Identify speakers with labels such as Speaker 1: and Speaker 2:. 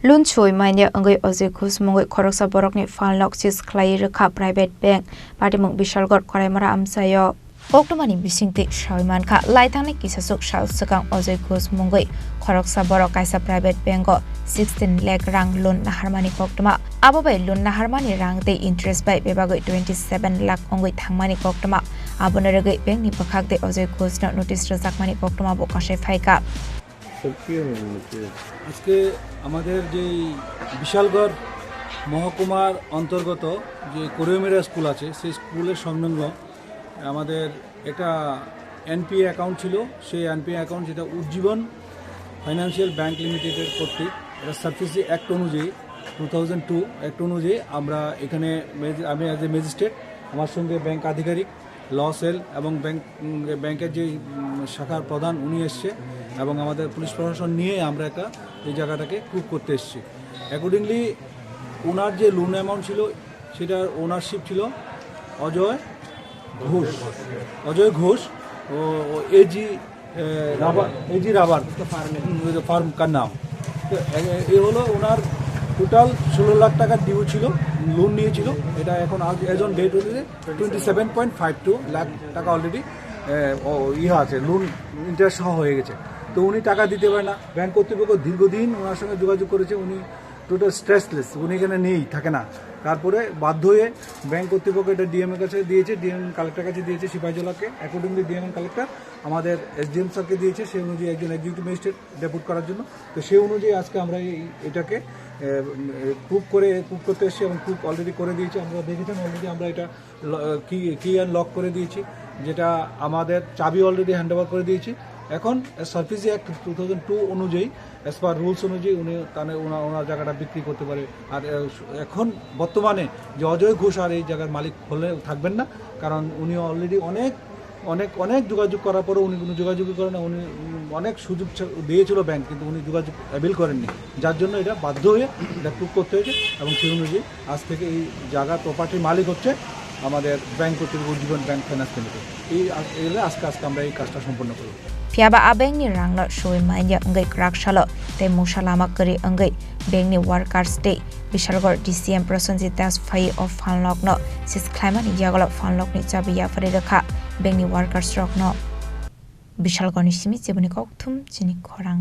Speaker 1: Lun Suwi Manya Wngwi Ajoy Ghosh Mungwi Khoroksa Borokni Phalnok sis Khlaiwi Rwkha private bank party mung Bishalgor Khorang amsayo Oktomani bisingti Shaimankha Laitangni kisasuk Shal Sakang Ajoy Ghosh Mungwi Khoroksa Borok kaisa private bank 16 lakh rang loan naharmani koktama abobai loan naharmani rang te interest by bebagoi 27 lakh ongoi thangmani koktama abonaragoi bank ni pakhak te Ajoy Ghosh na notice rajakmani koktama bo kashe phaika
Speaker 2: আজকে আমাদের যে বিশালগড় মহকুমার অন্তর্গত যে কোরিওমেরা school আছে সেই স্কুলের সংলগ্ন আমাদের একটা এনপিএ অ্যাকাউন্ট ছিল সেই এনপিএ অ্যাকাউন্ট যেটা উজ্জীবন ফাইন্যান্সিয়াল ব্যাংক লিমিটেডের কর্তৃক এটা সাবসিডি অ্যাক্ট অনুযায়ী 2002 অ্যাক্ট অনুযায়ী আমরা এখানে আমি অ্যাজ এ ম্যাজিস্ট্রেট আমার সঙ্গে ব্যাংক আধিকারিক ল সেল এবং ব্যাংকের যে শাখার প্রধান উনি এসছে এবং আমাদের পুলিশ প্রশাসন নিয়ে আমরা একটা এই জায়গাটাকে প্রুভ করতে এসেছি অ্যাকর্ডিংলি ওনার যে লোন অ্যামাউন্ট ছিল সেটার ওনারশিপ ছিল অজয় ঘোষ ও এজি রাবার ফার্ম কার নাম তো এ হলো ওনার টোটাল 16 লাখ টাকার ডিউ ছিল লোন নিয়েছিল এটা এখন এজ অন ডেট হচ্ছে 27.52 লাখ টাকা অলরেডি আছে লোন ইন্টারেস্ট সহ হয়ে গেছে তো উনি টাকা দিতে পারে না ব্যাংক কর্তৃপক্ষ দীর্ঘদিন ওনার সঙ্গে যোগাযোগ করেছে উনি টোটাল স্ট্রেসলেস উনি এখানে নেই থাকে না তারপরে বাধ্য হয়ে ব্যাংক কর্তৃপক্ষ এটা ডিএমের কাছে দিয়েছে ডিএম কালেক্টরের কাছে দিয়েছে সিপাহীজলাকে অ্যাকর্ডিংলি ডিএম কালেক্টর আমাদের এসডিএম স্যারকে দিয়েছে সেই অনুযায়ী একজন এক্সিকিউটিভ ম্যাজিস্ট্রেট ডেপুট করার জন্য তো সেই অনুযায়ী আজকে আমরা এটাকে প্রুভ করতে এসেছি এবং প্রুভ অলরেডি করে দিয়েছি আমরা দেখেছেন অলরেডি আমরা এটা কি অ্যান্ড লক করে দিয়েছি যেটা আমাদের চাবি অলরেডি হ্যান্ড ওভার করে দিয়েছি এখন সার্ভিসি অ্যাক্ট 2002 অনুযায়ী অ্যাজ পার রুলস অনুযায়ী উনি তাহলে ওনার জায়গাটা বিক্রি করতে পারে আর এখন বর্তমানে যে অজয় ঘোষ আর এই জায়গার মালিক হলে থাকবেন না কারণ উনি অলরেডি অনেক যোগাযোগ করার পরেও উনি কোনো যোগাযোগই করেন না উনি অনেক সুযোগ দিয়েছিল ব্যাংক কিন্তু উনি যোগাযোগ অ্যাভেল করেননি যার জন্য এটা বাধ্য হয়ে এটা প্রুভ করতে হয়েছে এবং সেই অনুযায়ী আজ থেকে এই জায়গার প্রপার্টির মালিক হচ্ছে আমাদের ব্যাংক কর্তৃপক্ষ উজ্জীবন ব্যাংক ফাইন্যান্স লিমিটেড এই আজকে আমরা এই কাজটা সম্পন্ন করব
Speaker 1: Fiaba abeng ni ranglo Suwi Manya Wngwi Khoroksa te musalama kari Wngwi bank ni workers day Bishalgor DCM Prosensi Das Fai of Phalnok no sis Khlaiwi ni jagalo Phalnok ni chabiya fari Rwkha bank ni workers rok no Bishalgor ni simi jebuni kokthum Chini Khorang